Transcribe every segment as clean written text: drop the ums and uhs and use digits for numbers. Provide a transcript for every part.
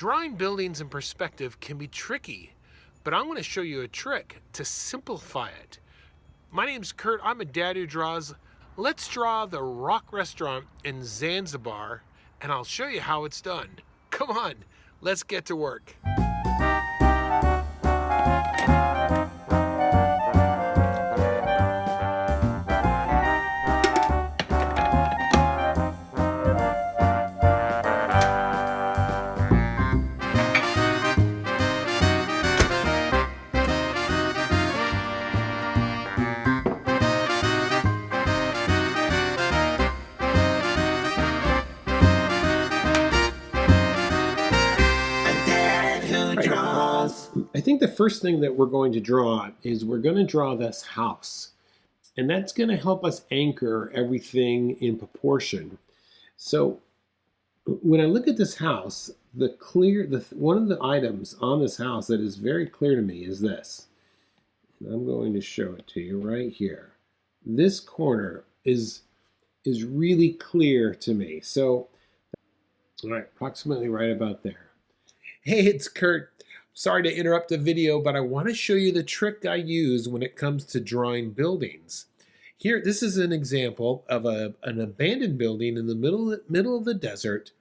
Drawing buildings in perspective can be tricky, but I'm going to show you a trick to simplify it. My name's Kurt. I'm a dad who draws. Let's draw the Rock Restaurant in Zanzibar, and I'll show you how it's done. Come on, let's get to work. I think the first thing that we're going to draw is we're going to draw this house. And that's going to help us anchor everything in proportion. So when I look at this house, one of the items on this house that is very clear to me is this. And I'm going to show it to you right here. This corner is really clear to me. So, all right, approximately right about there. Hey, it's Kurt. Sorry to interrupt the video, but I want to show you the trick I use when it comes to drawing buildings. Here, this is an example of an abandoned building in the middle of the desert.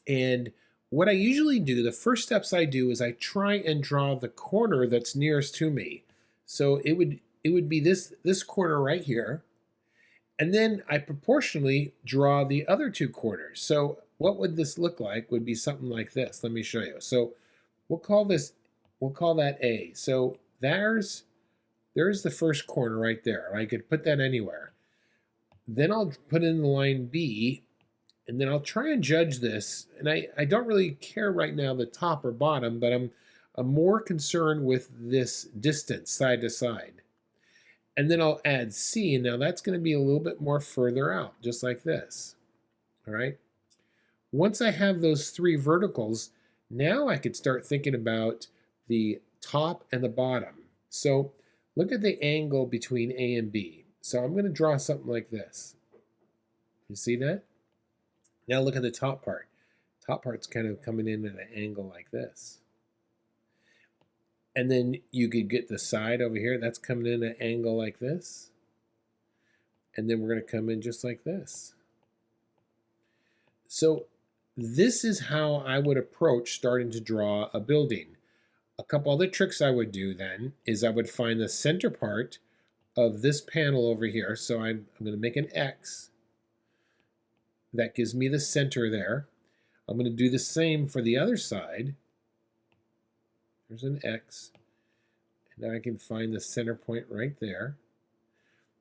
And what I usually do, the first steps I do is I try and draw the corner that's nearest to me. So it would be this corner right here. And then I proportionally draw the other two corners. So what would this look like would be something like this. Let me show you. So we'll call that A. So there's the first corner right there. I could put that anywhere. Then I'll put in the line B, and then I'll try and judge this. And I don't really care right now the top or bottom, but I'm more concerned with this distance side to side. And then I'll add C, and now that's going to be a little bit more further out, just like this. All right. Once I have those three verticals, now I could start thinking about the top and the bottom. So look at the angle between A and B. So I'm going to draw something like this. You see that? Now look at the top part. Top part's kind of coming in at an angle like this. And then you could get the side over here. That's coming in at an angle like this. And then we're going to come in just like this. So this is how I would approach starting to draw a building. A couple other tricks I would do then is I would find the center part of this panel over here. So I'm going to make an X. That gives me the center there. I'm going to do the same for the other side. There's an X. And now I can find the center point right there.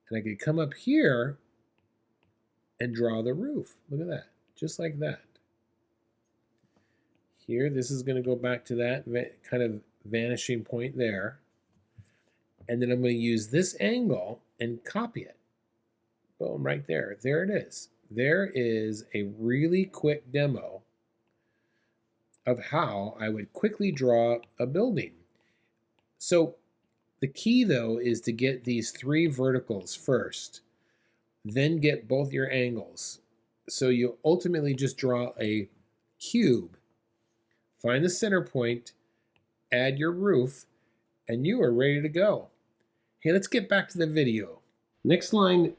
And I could come up here and draw the roof. Look at that. Just like that. Here, this is going to go back to that kind of vanishing point there. And then I'm going to use this angle and copy it. Boom, right there. There it is. There is a really quick demo of how I would quickly draw a building. So the key, though, is to get these three verticals first, then get both your angles. So you ultimately just draw a cube. Find the center point, add your roof, and you are ready to go. Hey, let's get back to the video. The next line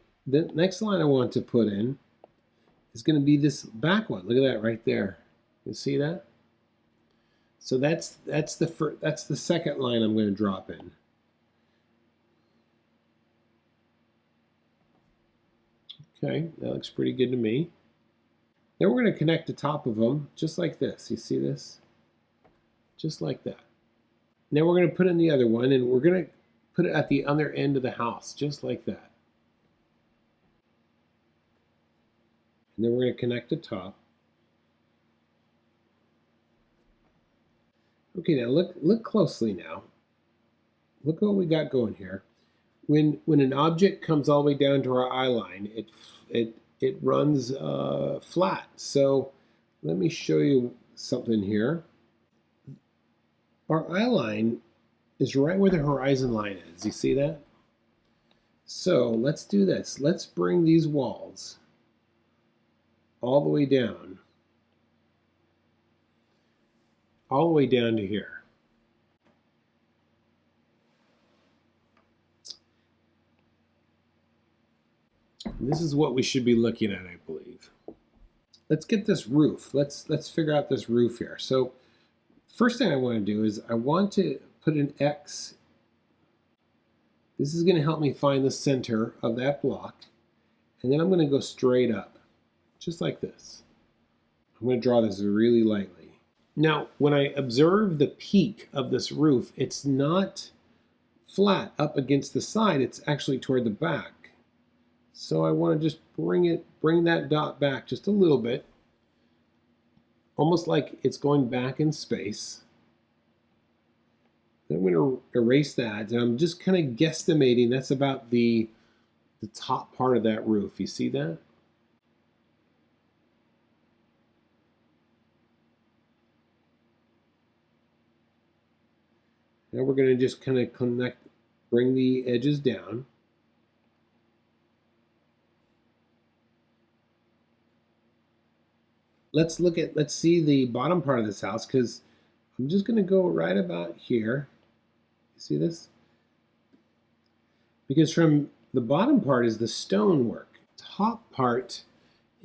I want to put in is going to be this back one. Look at that right there. You see that? So that's the second line I'm going to drop in. Okay, that looks pretty good to me. Then we're going to connect the top of them just like this. You see this? Just like that. Now we're going to put in the other one, and we're going to put it at the other end of the house, just like that. And then we're going to connect the top. Okay, now look closely now. Look what we got going here. When an object comes all the way down to our eye line, it runs flat. So let me show you something here. Our eye line is right where the horizon line is. You see that? So let's do this. Let's bring these walls all the way down. all the way down to here. And this is what we should be looking at, I believe. Let's get this roof. Let's figure out this roof here. So first thing I want to do is I want to put an X. This is going to help me find the center of that block. And then I'm going to go straight up, just like this. I'm going to draw this really lightly. Now, when I observe the peak of this roof, it's not flat up against the side, it's actually toward the back. So I want to just bring that dot back just a little bit, almost like it's going back in space. Then I'm going to erase that, and I'm just kind of guesstimating that's about the top part of that roof. You see that? Now we're going to just kind of bring the edges down. Let's see the bottom part of this house, because I'm just going to go right about here. You see this? Because from the bottom part is the stonework. Top part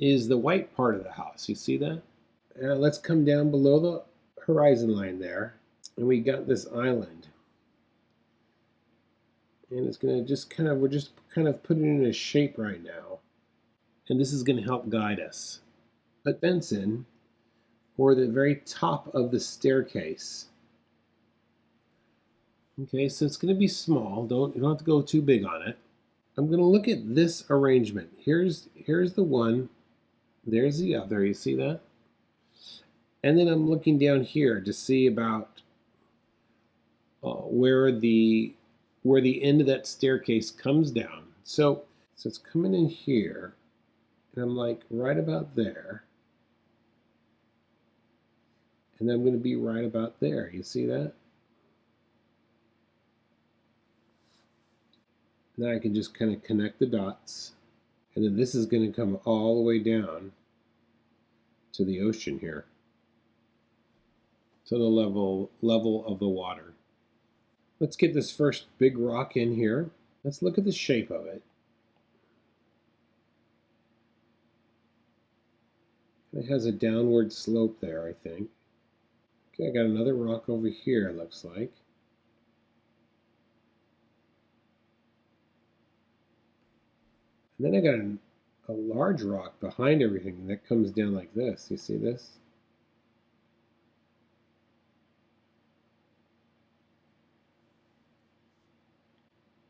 is the white part of the house. You see that? Now let's come down below the horizon line there, and we got this island. And it's going to just we're just kind of putting it in a shape right now. And this is going to help guide us. Put vents in, or the very top of the staircase. Okay, so it's going to be small. You don't have to go too big on it. I'm going to look at this arrangement. Here's the one. There's the other. You see that? And then I'm looking down here to see about where the end of that staircase comes down. So it's coming in here, and I'm like right about there. And then I'm going to be right about there. You see that? Now I can just kind of connect the dots. And then this is going to come all the way down to the ocean here, to the level of the water. Let's get this first big rock in here. Let's look at the shape of it. It has a downward slope there, I think. Okay, I got another rock over here, it looks like. And then I got a large rock behind everything that comes down like this. You see this?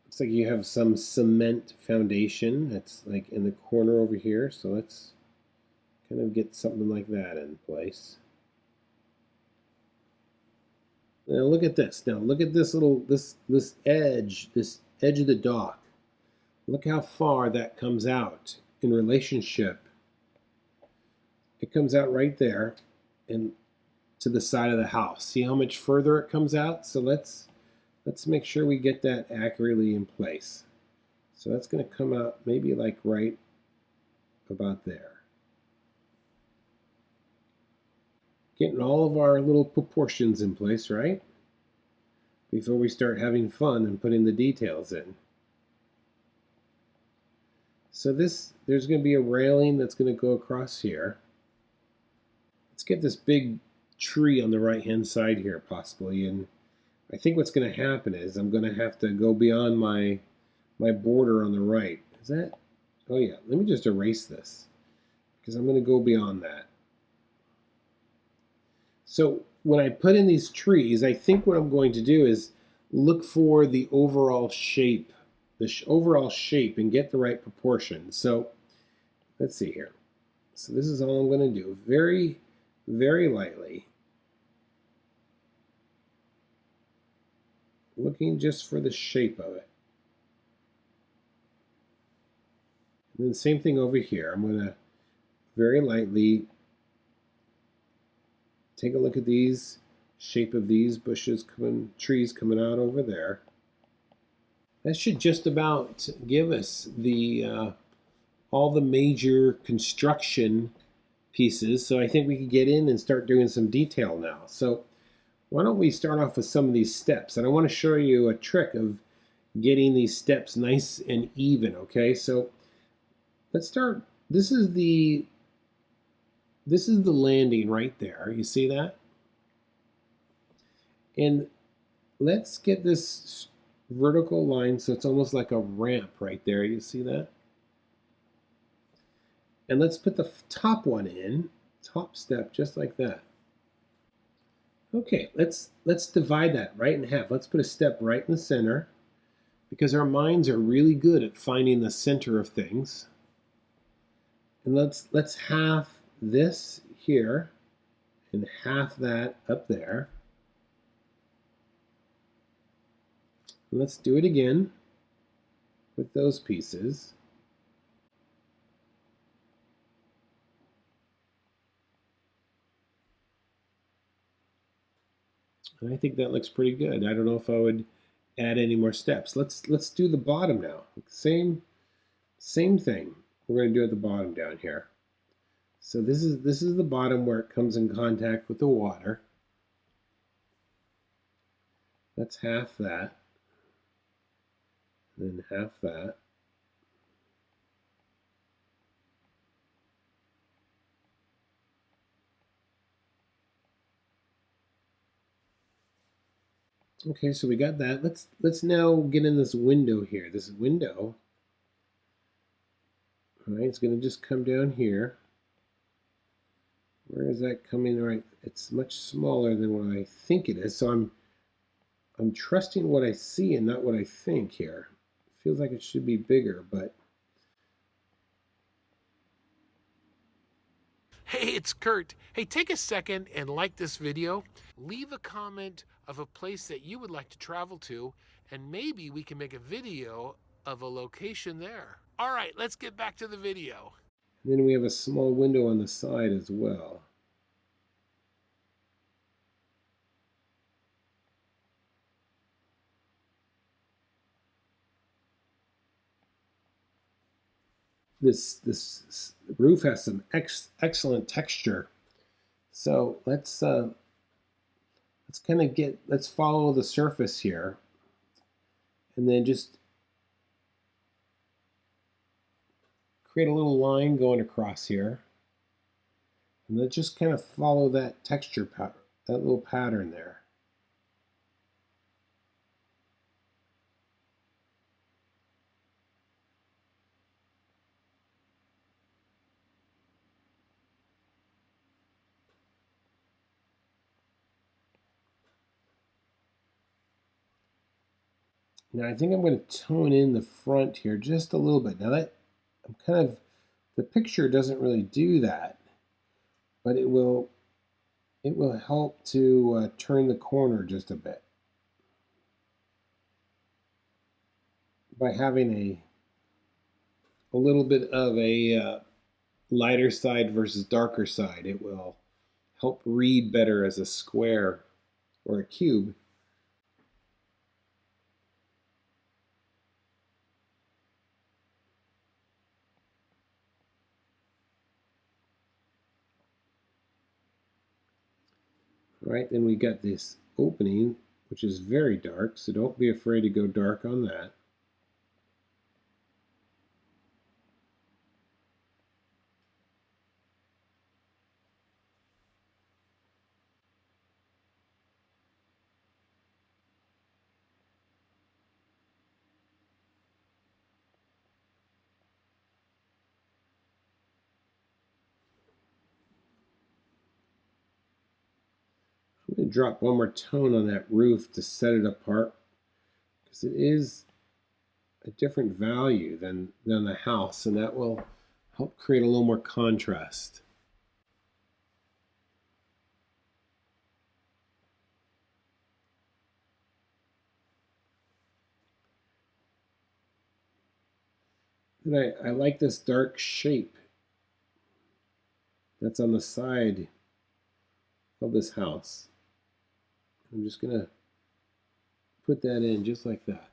Looks like you have some cement foundation that's like in the corner over here. So let's kind of get something like that in place. Now look at this. Now look at this this edge of the dock. Look how far that comes out in relationship. It comes out right there and to the side of the house. See how much further it comes out? So let's make sure we get that accurately in place. So that's going to come out maybe like right about there. Getting all of our little proportions in place, right? Before we start having fun and putting the details in. So there's going to be a railing that's going to go across here. Let's get this big tree on the right hand side here possibly, and I think what's going to happen is I'm going to have to go beyond my border on the right. Is that? Oh yeah, let me just erase this because I'm going to go beyond that. So when I put in these trees, I think what I'm going to do is look for the overall shape, and get the right proportion. So let's see here. So this is all I'm going to do, very, very lightly. Looking just for the shape of it. And then same thing over here. I'm going to very lightly take a look at these shape of these bushes trees coming out over there. That should just about give us the all the major construction pieces. So I think we can get in and start doing some detail now. So why don't we start off with some of these steps? And I want to show you a trick of getting these steps nice and even, okay? So let's start. This is the landing right there. You see that? And let's get this vertical line so it's almost like a ramp right there. You see that? And let's put the top one in, top step, just like that. Okay, let's divide that right in half. Let's put a step right in the center because our minds are really good at finding the center of things. And let's half this here and half that up there. And let's do it again with those pieces. And I think that looks pretty good. I don't know if I would add any more steps. Let's do the bottom now. Same thing. We're going to do at the bottom down here. So this is the bottom where it comes in contact with the water. Let's half that. Then half that. Okay, so we got that. Let's now get in this window here. This window, all right, it's going to just come down here. Where is that coming? All right, it's much smaller than what I think it is. So I'm trusting what I see and not what I think here. It feels like it should be bigger, but Hey, it's Kurt. Hey, take a second and like this video. Leave a comment of a place that you would like to travel to, and maybe we can make a video of a location there. All right, let's get back to the video. then we have a small window on the side as well. This roof has some excellent texture. So let's follow the surface here, and then just create a little line going across here, and let's just kind of follow that texture pattern, that little pattern there. Now I think I'm going to tone in the front here just a little bit. Now that I'm kind of, the picture doesn't really do that, but it will help to turn the corner just a bit by having a little bit of a lighter side versus darker side. It will help read better as a square or a cube. All right, then we got this opening, which is very dark, so don't be afraid to go dark on that. I'm going to drop one more tone on that roof to set it apart, because it is a different value than the house, and that will help create a little more contrast. And I like this dark shape that's on the side of this house. I'm just going to put that in just like that.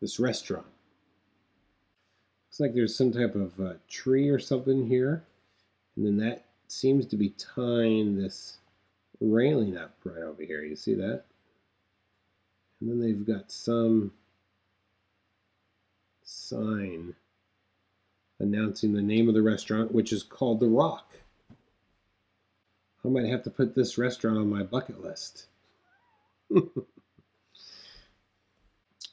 This restaurant. Looks like there's some type of tree or something here. And then that seems to be tying this railing up right over here. You see that? And then they've got some sign announcing the name of the restaurant, which is called The Rock. I might have to put this restaurant on my bucket list.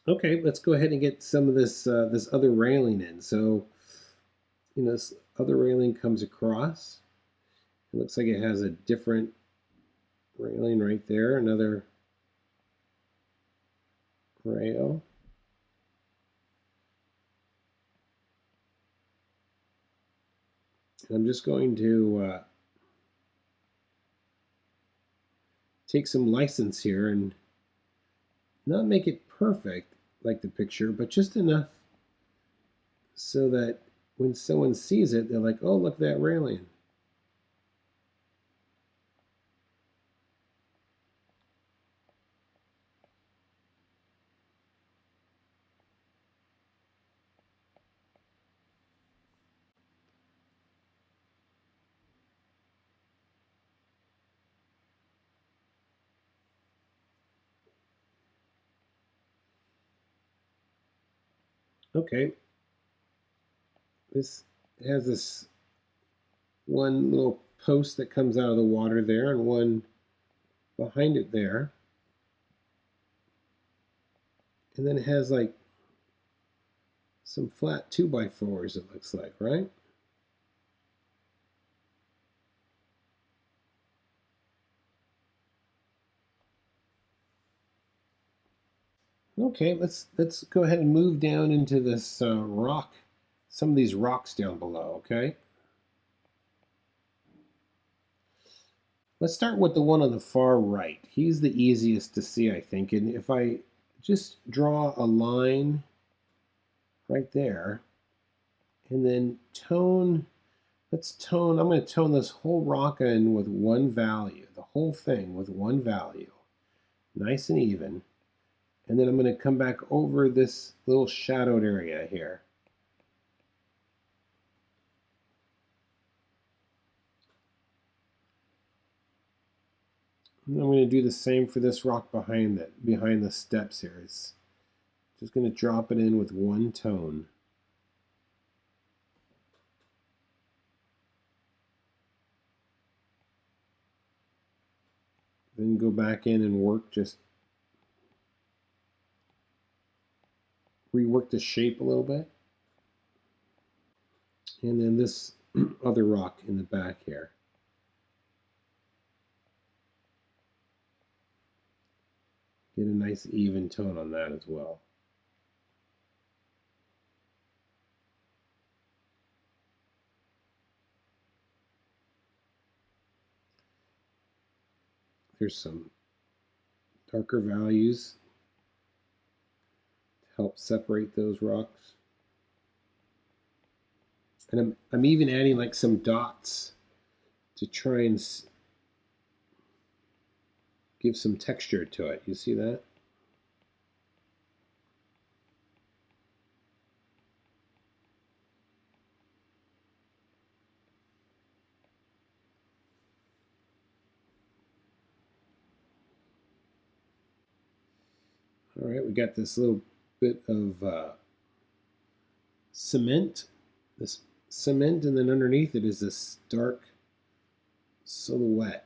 Okay, let's go ahead and get some of this this other railing in. So, this other railing comes across. It looks like it has a different railing right there, another rail. And I'm just going to take some license here and not make it perfect like the picture, but just enough so that when someone sees it, they're like, oh, look at that railing. Okay, this has this one little post that comes out of the water there and one behind it there. And then it has like some flat 2x4s, it looks like, right? Okay, let's go ahead and move down into this rock, some of these rocks down below, okay? Let's start with the one on the far right. He's the easiest to see, I think. And if I just draw a line right there, and then tone, I'm going to tone this whole rock in with one value, the whole thing with one value, nice and even. And then I'm going to come back over this little shadowed area here. And I'm going to do the same for this rock behind the steps here. It's just going to drop it in with one tone. Then go back in and rework the shape a little bit. And then this other rock in the back here. Get a nice even tone on that as well. There's some darker values to help separate those rocks. And I'm even adding like some dots to try and give some texture to it. You see that? All right, we got this little bit of cement. This cement, and then underneath it is this dark silhouette.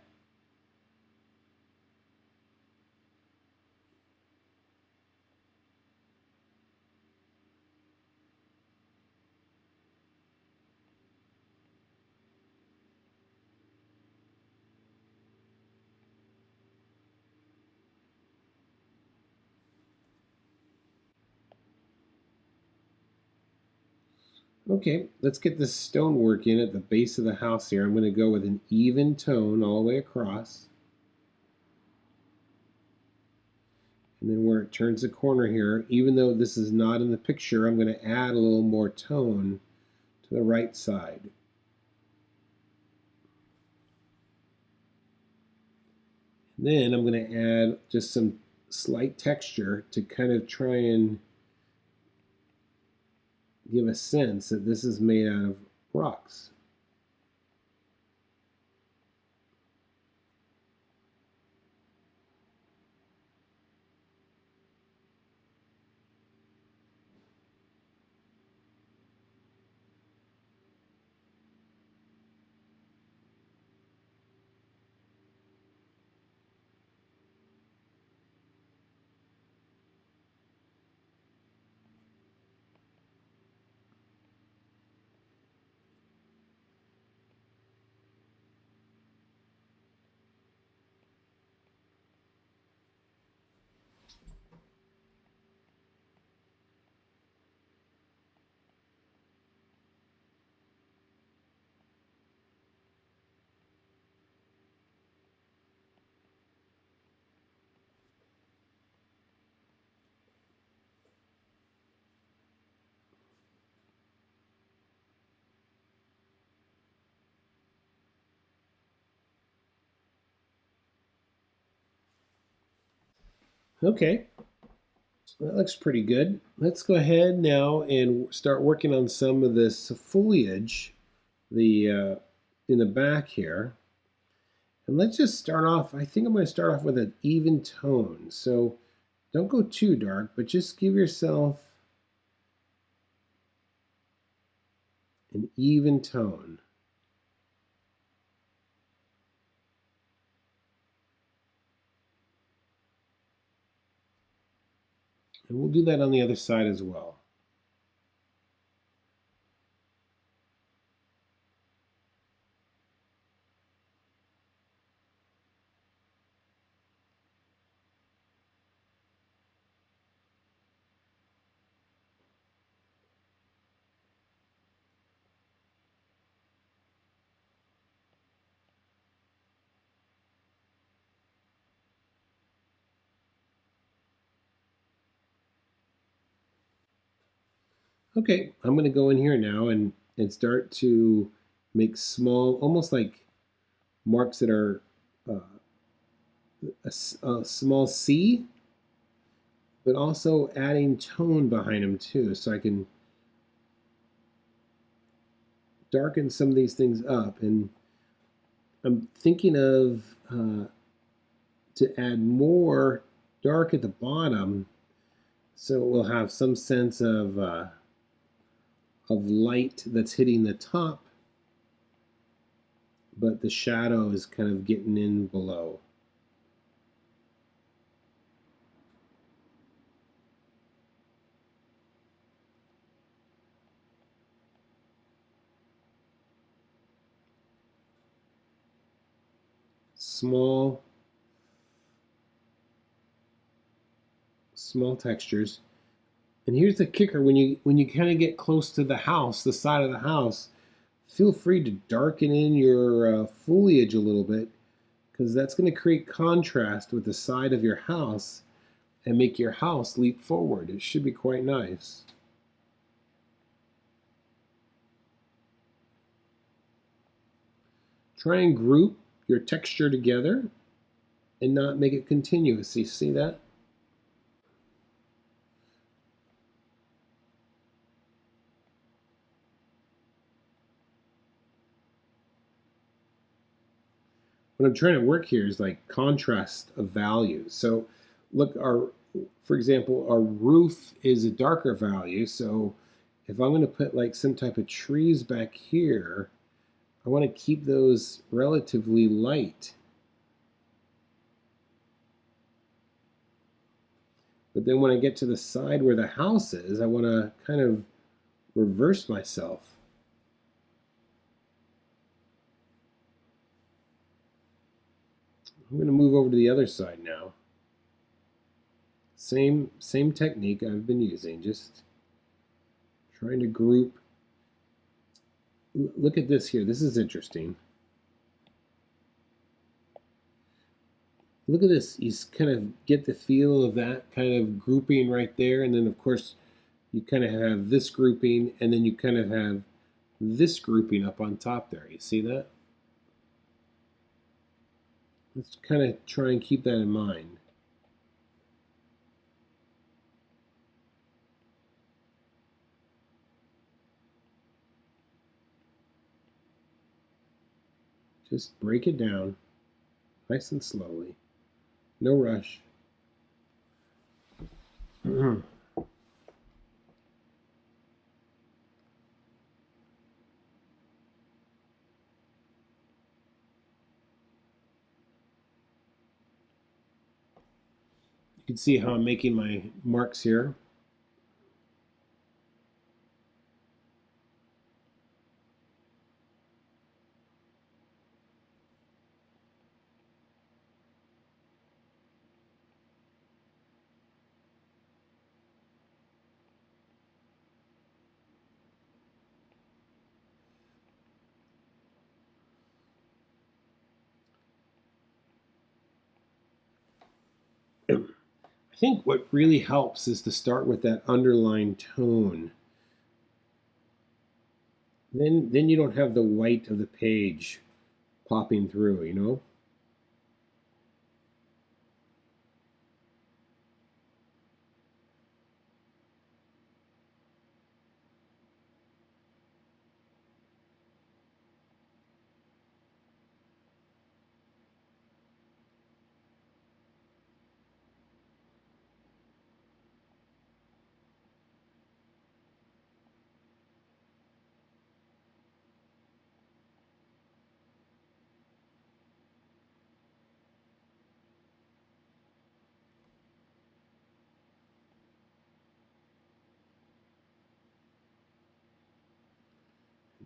Okay, let's get this stonework in at the base of the house here. I'm going to go with an even tone all the way across. And then where it turns the corner here, even though this is not in the picture, I'm going to add a little more tone to the right side. And then I'm going to add just some slight texture to kind of try and give a sense that this is made out of rocks. Okay, that looks pretty good. Let's go ahead now and start working on some of this foliage, the in the back here. And let's just start off, I think I'm going to start off with an even tone. So don't go too dark, but just give yourself an even tone. And we'll do that on the other side as well. Okay, I'm going to go in here now and start to make small, almost like marks that are uh, a small C, but also adding tone behind them too, so I can darken some of these things up. And I'm thinking of to add more dark at the bottom, so we'll have some sense of light that's hitting the top, but the shadow is kind of getting in below. Small textures. And here's the kicker: when you kind of get close to the house, the side of the house, feel free to darken in your foliage a little bit, because that's going to create contrast with the side of your house and make your house leap forward. It should be quite nice. Try and group your texture together and not make it continuous. You see that? What I'm trying to work here is like contrast of values. So look, for example, our roof is a darker value. So if I'm going to put like some type of trees back here, I want to keep those relatively light. But then when I get to the side where the house is, I want to kind of reverse myself. I'm going to move over to the other side now. Same technique I've been using, just trying to group. Look at this here. This is interesting. Look at this. You kind of get the feel of that kind of grouping right there. And then, of course, you kind of have this grouping, and then you kind of have this grouping up on top there. You see that? Let's kind of try and keep that in mind. Just break it down nice and slowly. No rush. You can see how I'm making my marks here. I think what really helps is to start with that underlying tone. Then you don't have the white of the page popping through, you know?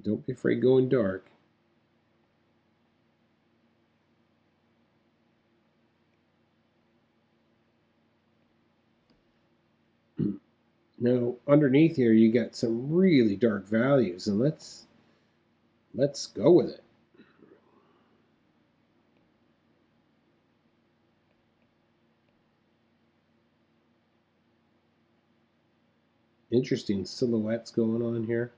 Don't be afraid going dark. Now, underneath here, you got some really dark values, and let's go with it. Interesting silhouettes going on here.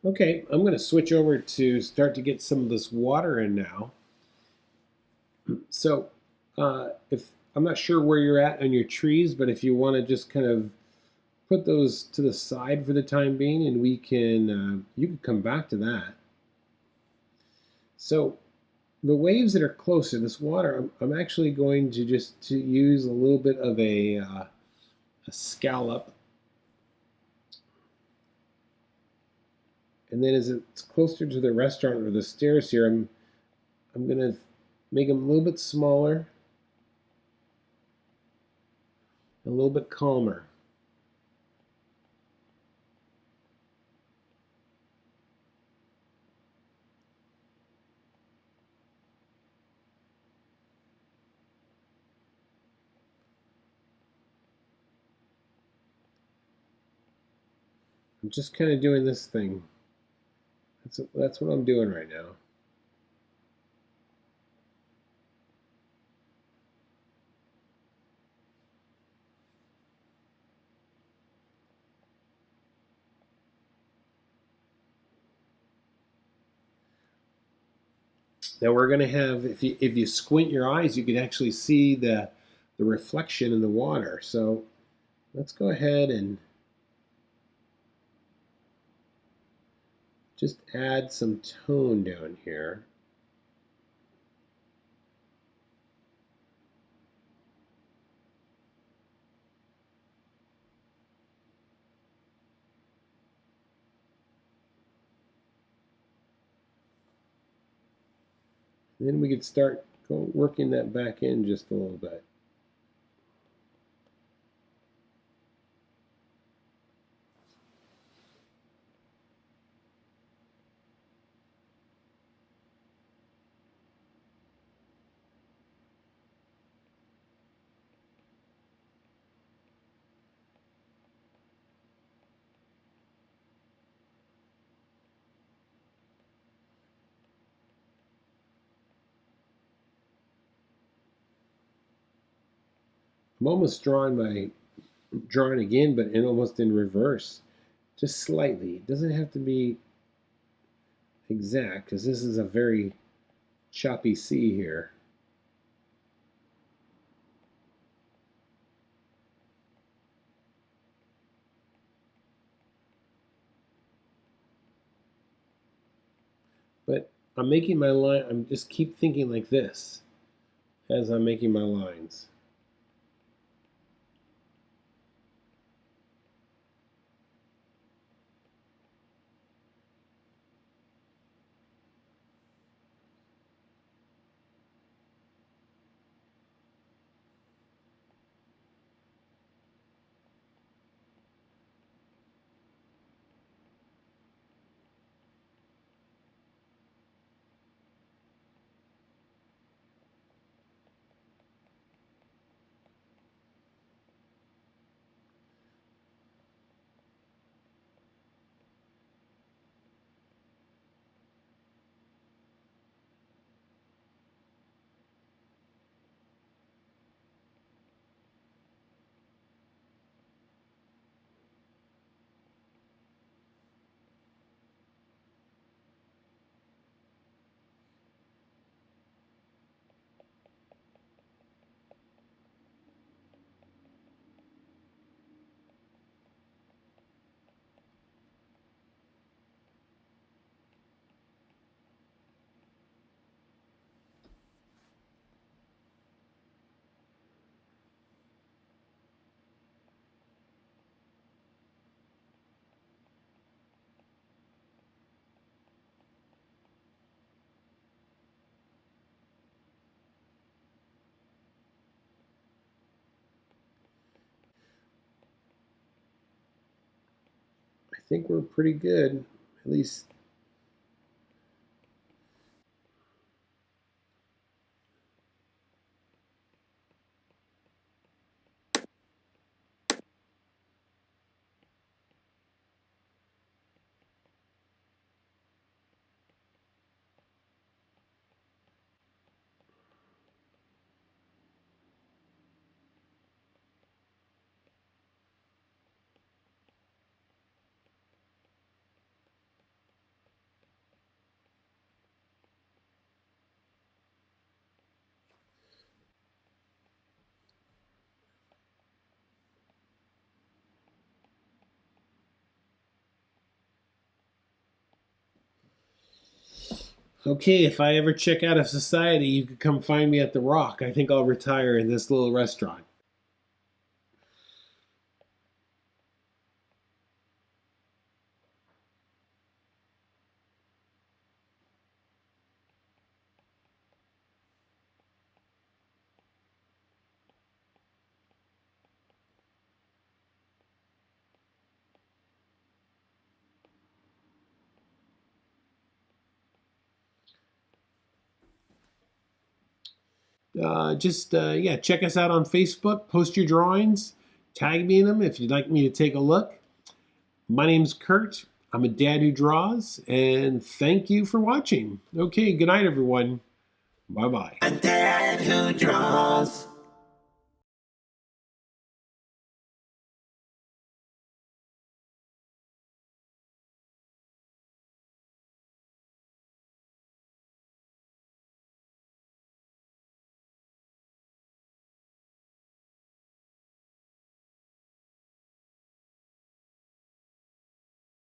Okay, I'm going to switch over to start to get some of this water in now. So, if I'm not sure where you're at on your trees, but if you want to just kind of put those to the side for the time being, and we can you can come back to that. So, the waves that are closer, this water, I'm actually going to just to use a little bit of a scallop, and then as it's closer to the restaurant or the stairs here, I'm gonna make them a little bit smaller, a little bit calmer. I'm just kind of doing this thing. That's what I'm doing right now. Now we're going to have, if you squint your eyes, you can actually see the reflection in the water. So let's go ahead and just add some tone down here. Then we could start working that back in just a little bit. I'm almost drawing again, but almost in reverse, just slightly. It doesn't have to be exact because this is a very choppy sea here. But I'm making my line, I'm just keep thinking like this as I'm making my lines. think we're pretty good, at least. Okay, if I ever check out of society, you could come find me at the Rock. I think I'll retire in this little restaurant. Yeah, check us out on Facebook. Post your drawings. Tag me in them if you'd like me to take a look. My name's Kurt. I'm a dad who draws, and thank you for watching. Okay, good night, everyone. Bye bye. A dad who draws.